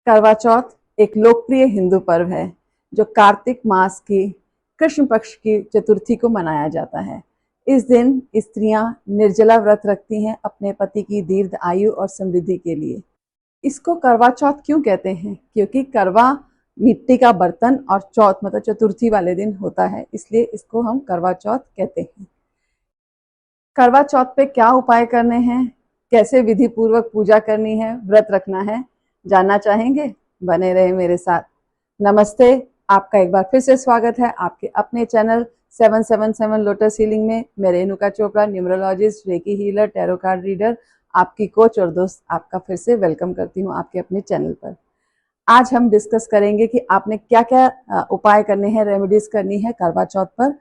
करवा चौथ एक लोकप्रिय हिंदू पर्व है जो कार्तिक मास की कृष्ण पक्ष की चतुर्थी को मनाया जाता है। इस दिन स्त्रियां निर्जला व्रत रखती हैं अपने पति की दीर्घ आयु और समृद्धि के लिए। इसको करवा चौथ क्यों कहते हैं? क्योंकि करवा मिट्टी का बर्तन और चौथ मतलब चतुर्थी वाले दिन होता है, इसलिए इसको हम करवा चौथ कहते हैं। करवा चौथ पे क्या उपाय करने हैं, कैसे विधि पूर्वक पूजा करनी है, व्रत रखना है, जानना चाहेंगे? बने रहे मेरे साथ। नमस्ते, आपका एक बार फिर से स्वागत है आपके अपने चैनल 777 लोटस हीलिंग में। मैं Renuka Chopra, numerologist, recce healer, tarot card reader, आपकी कोच और दोस्त, आपका फिर से वेलकम करती हूँ आपके अपने चैनल पर। आज हम डिस्कस करेंगे कि आपने क्या क्या उपाय करने हैं, रेमेडीज करनी है करवा चौथ पर।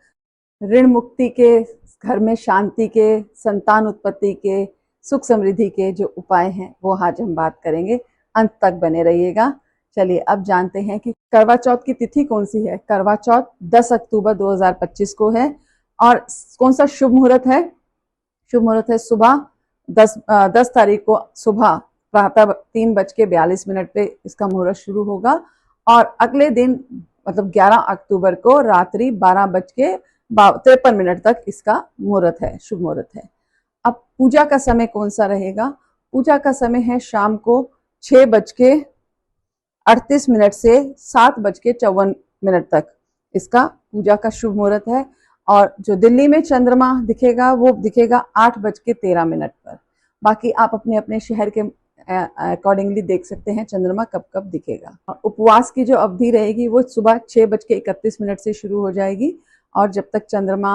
ऋण मुक्ति के, घर में शांति के, संतान उत्पत्ति के, सुख समृद्धि के जो उपाय हैं वो आज हम बात करेंगे। अंत तक बने रहिएगा। चलिए अब जानते हैं कि करवा चौथ की तिथि कौन सी है। करवा चौथ 10 अक्टूबर 2025 को है। और कौन सा शुभ मुहूर्त है? शुभ मुहूर्त है सुबह 10 तारीख को सुबह प्रातः 3:42 पे इसका मुहूर्त शुरू होगा और अगले दिन मतलब 11 अक्टूबर को रात्रि 12:53 तक इसका मुहूर्त है, शुभ मुहूर्त है। अब पूजा का समय कौन सा रहेगा? पूजा का समय है शाम को 6:38 से 7:54 तक इसका पूजा का शुभ मुहूर्त है। और जो दिल्ली में चंद्रमा दिखेगा वो दिखेगा 8:13 पर। बाकी आप अपने अपने शहर के अकॉर्डिंगली देख सकते हैं चंद्रमा कब कब दिखेगा। और उपवास की जो अवधि रहेगी वो सुबह 6:31 से शुरू हो जाएगी और जब तक चंद्रमा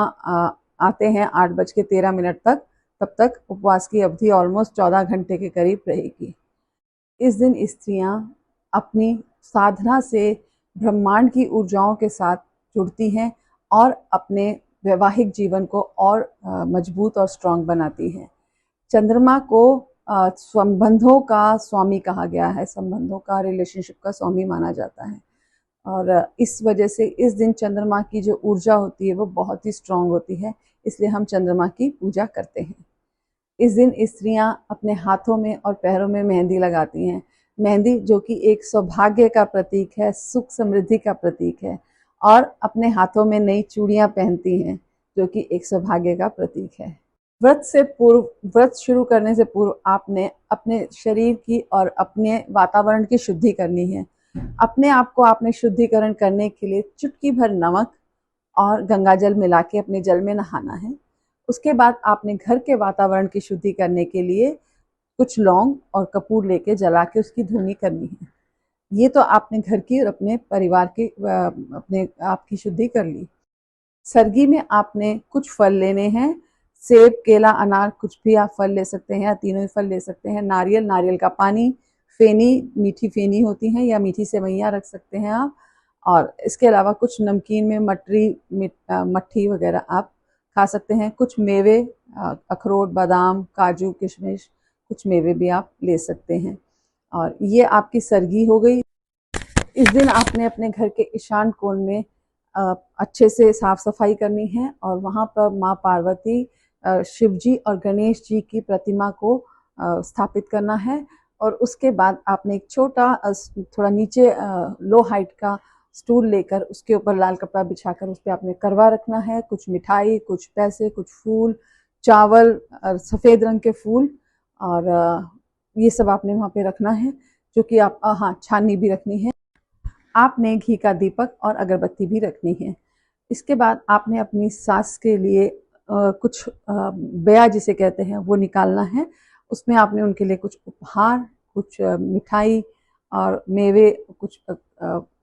आते हैं 8:13 तक, तब तक उपवास की अवधि ऑलमोस्ट 14 घंटे के करीब रहेगी। इस दिन स्त्रियां अपनी साधना से ब्रह्मांड की ऊर्जाओं के साथ जुड़ती हैं और अपने वैवाहिक जीवन को और मजबूत और स्ट्रांग बनाती हैं। चंद्रमा को संबंधों का स्वामी कहा गया है, संबंधों का, रिलेशनशिप का स्वामी माना जाता है। और इस वजह से इस दिन चंद्रमा की जो ऊर्जा होती है वो बहुत ही स्ट्रांग होती है, इसलिए हम चंद्रमा की पूजा करते हैं। इस दिन स्त्रियां अपने हाथों में और पैरों में मेहंदी लगाती हैं। मेहंदी जो कि एक सौभाग्य का प्रतीक है, सुख समृद्धि का प्रतीक है। और अपने हाथों में नई चूड़ियां पहनती हैं जो कि एक सौभाग्य का प्रतीक है। व्रत शुरू करने से पूर्व आपने अपने शरीर की और अपने वातावरण की शुद्धि करनी है। अपने आप को आपने शुद्धिकरण करने के लिए चुटकी भर नमक और गंगाजल मिला के अपने जल में नहाना है। उसके बाद आपने घर के वातावरण की शुद्धि करने के लिए कुछ लौंग और कपूर लेके जला के उसकी धुनी करनी है। ये तो आपने घर की और अपने परिवार की अपने आप की शुद्धि कर ली। सरगी में आपने कुछ फल लेने हैं, सेब, केला, अनार, कुछ भी आप फल ले सकते हैं या तीनों ही फल ले सकते हैं। नारियल, नारियल का पानी, फेनी, मीठी फेनी होती हैं या मीठी सेवइयाँ रख सकते हैं आप। और इसके अलावा कुछ नमकीन में मट्ठी वगैरह आप खा सकते हैं। कुछ मेवे, अखरोट, बादाम, काजू, किशमिश, कुछ मेवे भी आप ले सकते हैं। और ये आपकी सरगी हो गई। इस दिन आपने अपने घर के ईशान कोण में अच्छे से साफ सफाई करनी है और वहाँ पर माँ पार्वती, शिव जी और गणेश जी की प्रतिमा को स्थापित करना है। और उसके बाद आपने एक छोटा थोड़ा नीचे लो हाइट का स्टूल लेकर उसके ऊपर लाल कपड़ा बिछाकर उस पर आपने करवा रखना है। कुछ मिठाई, कुछ पैसे, कुछ फूल, चावल, सफ़ेद रंग के फूल और ये सब आपने वहाँ पे रखना है। जो कि आप हाँ, छाननी भी रखनी है। आपने घी का दीपक और अगरबत्ती भी रखनी है। इसके बाद आपने अपनी सास के लिए कुछ बया जिसे कहते हैं वो निकालना है। उसमें आपने उनके लिए कुछ उपहार, कुछ मिठाई और मेवे, कुछ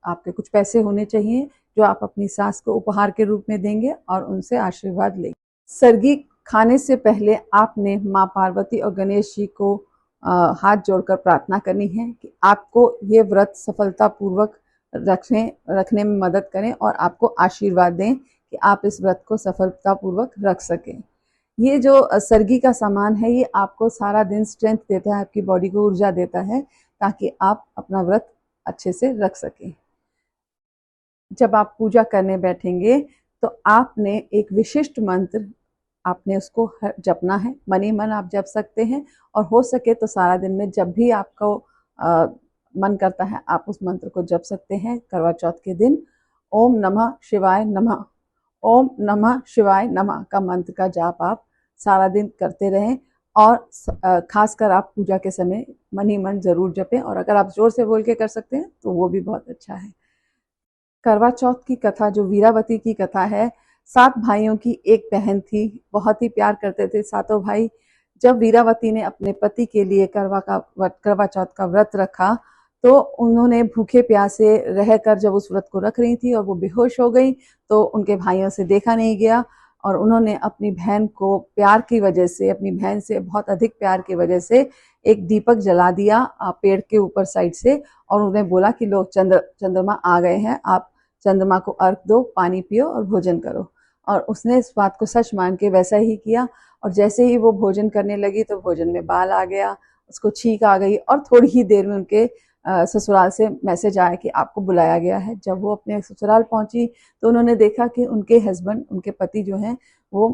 आपके कुछ पैसे होने चाहिए जो आप अपनी सास को उपहार के रूप में देंगे और उनसे आशीर्वाद लेंगे। सरगी खाने से पहले आपने माँ पार्वती और गणेश जी को हाथ जोड़कर प्रार्थना करनी है कि आपको ये व्रत सफलतापूर्वक रखने में मदद करें और आपको आशीर्वाद दें कि आप इस व्रत को सफलतापूर्वक रख सकें। ये जो सरगी का सामान है ये आपको सारा दिन स्ट्रेंथ देता है, आपकी बॉडी को ऊर्जा देता है ताकि आप अपना व्रत अच्छे से रख सकें। जब आप पूजा करने बैठेंगे तो आपने एक विशिष्ट मंत्र आपने उसको जपना है। मन ही मन आप जप सकते हैं और हो सके तो सारा दिन में जब भी आपको मन करता है आप उस मंत्र को जप सकते हैं करवा चौथ के दिन। ओम नमः शिवाय नमः, ओम नमः शिवाय नमः का मंत्र का जाप आप सारा दिन करते रहें और खासकर आप पूजा के समय मन ही मन जरूर जपें, और अगर आप जोर से बोल के कर सकते हैं तो वो भी बहुत अच्छा है। करवा चौथ की कथा जो वीरावती की कथा है, 7 भाइयों की एक बहन थी, बहुत ही प्यार करते थे सातों भाई। जब वीरावती ने अपने पति के लिए करवा चौथ का व्रत रखा तो उन्होंने भूखे प्यासे रहकर जब उस व्रत को रख रही थी और वो बेहोश हो गई तो उनके भाइयों से देखा नहीं गया, और उन्होंने अपनी बहन को प्यार की वजह से, अपनी बहन से बहुत अधिक प्यार की वजह से एक दीपक जला दिया पेड़ के ऊपर साइड से, और उन्हें बोला कि लो चंद्रमा आ गए हैं, आप चंद्रमा को अर्घ दो, पानी पियो और भोजन करो। और उसने इस बात को सच मान के वैसा ही किया, और जैसे ही वो भोजन करने लगी तो भोजन में बाल आ गया, उसको छींक आ गई, और थोड़ी ही देर में उनके ससुराल से मैसेज आया कि आपको बुलाया गया है। जब वो अपने ससुराल पहुंची तो उन्होंने देखा कि उनके हस्बैंड, उनके पति जो हैं वो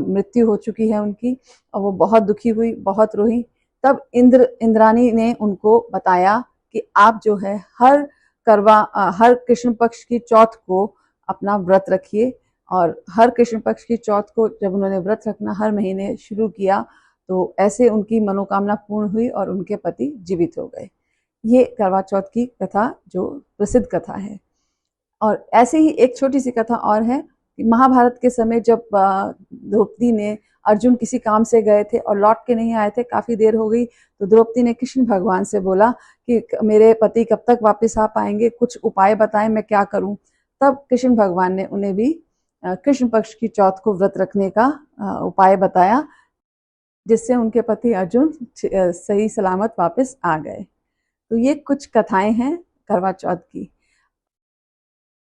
मृत्यु हो चुकी है उनकी, और वो बहुत दुखी हुई, बहुत रोई। तब इंद्राणी ने उनको बताया कि आप जो है हर कृष्ण पक्ष की चौथ को अपना व्रत रखिए, और हर कृष्ण पक्ष की चौथ को जब उन्होंने व्रत रखना हर महीने शुरू किया तो ऐसे उनकी मनोकामना पूर्ण हुई और उनके पति जीवित हो गए। ये करवा चौथ की कथा जो प्रसिद्ध कथा है। और ऐसे ही एक छोटी सी कथा और है कि महाभारत के समय जब द्रौपदी ने, अर्जुन किसी काम से गए थे और लौट के नहीं आए थे, काफी देर हो गई, तो द्रौपदी ने कृष्ण भगवान से बोला कि मेरे पति कब तक वापस आ पाएंगे, कुछ उपाय बताएं, मैं क्या करूं। तब कृष्ण भगवान ने उन्हें भी कृष्ण पक्ष की चौथ को व्रत रखने का उपाय बताया, जिससे उनके पति अर्जुन सही सलामत वापस आ गए। तो ये कुछ कथाएं हैं करवा चौथ की।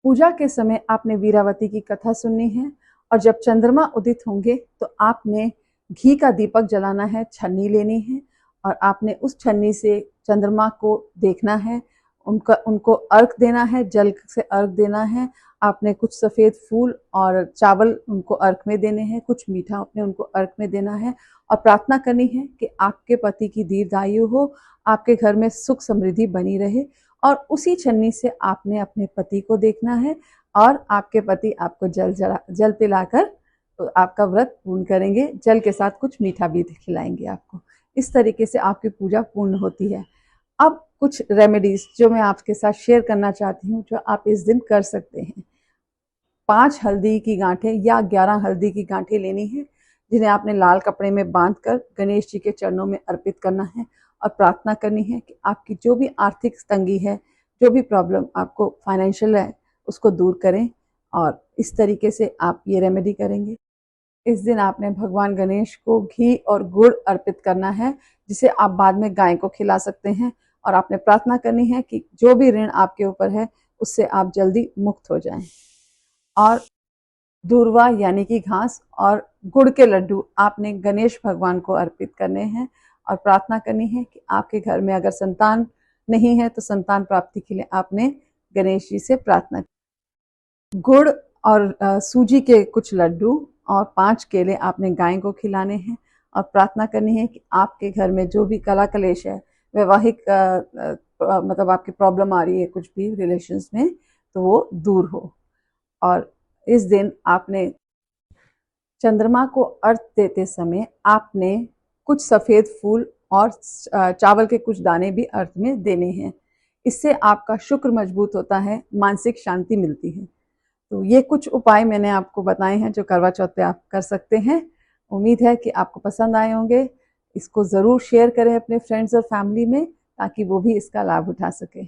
पूजा के समय आपने वीरावती की कथा सुननी है, और जब चंद्रमा उदित होंगे तो आपने घी का दीपक जलाना है, छन्नी लेनी है, और आपने उस छन्नी से चंद्रमा को देखना है, उनको अर्घ देना है, जल से अर्घ देना है। आपने कुछ सफ़ेद फूल और चावल उनको अर्घ में देने हैं, कुछ मीठा अपने उनको अर्घ में देना है, और प्रार्थना करनी है कि आपके पति की दीर्घायु हो, आपके घर में सुख समृद्धि बनी रहे। और उसी छन्नी से आपने अपने पति को देखना है, और आपके पति आपको जल पिलाकर तो आपका व्रत पूर्ण करेंगे, जल के साथ कुछ मीठा भी खिलाएंगे आपको। इस तरीके से आपकी पूजा पूर्ण होती है। अब कुछ रेमेडीज जो मैं आपके साथ शेयर करना चाहती हूँ जो आप इस दिन कर सकते हैं। 5 हल्दी की गांठें या 11 हल्दी की गांठें लेनी है, जिन्हें आपने लाल कपड़े में बांधकर गणेश जी के चरणों में अर्पित करना है, और प्रार्थना करनी है कि आपकी जो भी आर्थिक तंगी है, जो भी प्रॉब्लम आपको फाइनेंशियल है, उसको दूर करें। और इस तरीके से आप ये रेमेडी करेंगे। इस दिन आपने भगवान गणेश को घी और गुड़ अर्पित करना है, जिसे आप बाद में गाय को खिला सकते हैं, और आपने प्रार्थना करनी है कि जो भी ऋण आपके ऊपर है उससे आप जल्दी मुक्त हो जाएं। और दूर्वा यानी कि घास और गुड़ के लड्डू आपने गणेश भगवान को अर्पित करने हैं, और प्रार्थना करनी है कि आपके घर में अगर संतान नहीं है तो संतान प्राप्ति के लिए आपने गणेश जी से प्रार्थना। गुड़ और सूजी के कुछ लड्डू और 5 केले आपने गाय को खिलाने हैं, और प्रार्थना करनी है कि आपके घर में जो भी कला कलेश है, वैवाहिक मतलब आपकी प्रॉब्लम आ रही है कुछ भी रिलेशंस में, तो वो दूर हो। और इस दिन आपने चंद्रमा को अर्घ देते समय आपने कुछ सफ़ेद फूल और चावल के कुछ दाने भी अर्घ में देने हैं। इससे आपका शुक्र मजबूत होता है, मानसिक शांति मिलती है। तो ये कुछ उपाय मैंने आपको बताए हैं जो करवा चौथ पे आप कर सकते हैं। उम्मीद है कि आपको पसंद आए होंगे। इसको ज़रूर शेयर करें अपने फ्रेंड्स और फैमिली में, ताकि वो भी इसका लाभ उठा सकें।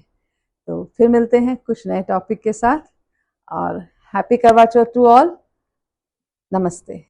तो फिर मिलते हैं कुछ नए टॉपिक के साथ, और हैप्पी करवा चौथ टू ऑल। नमस्ते।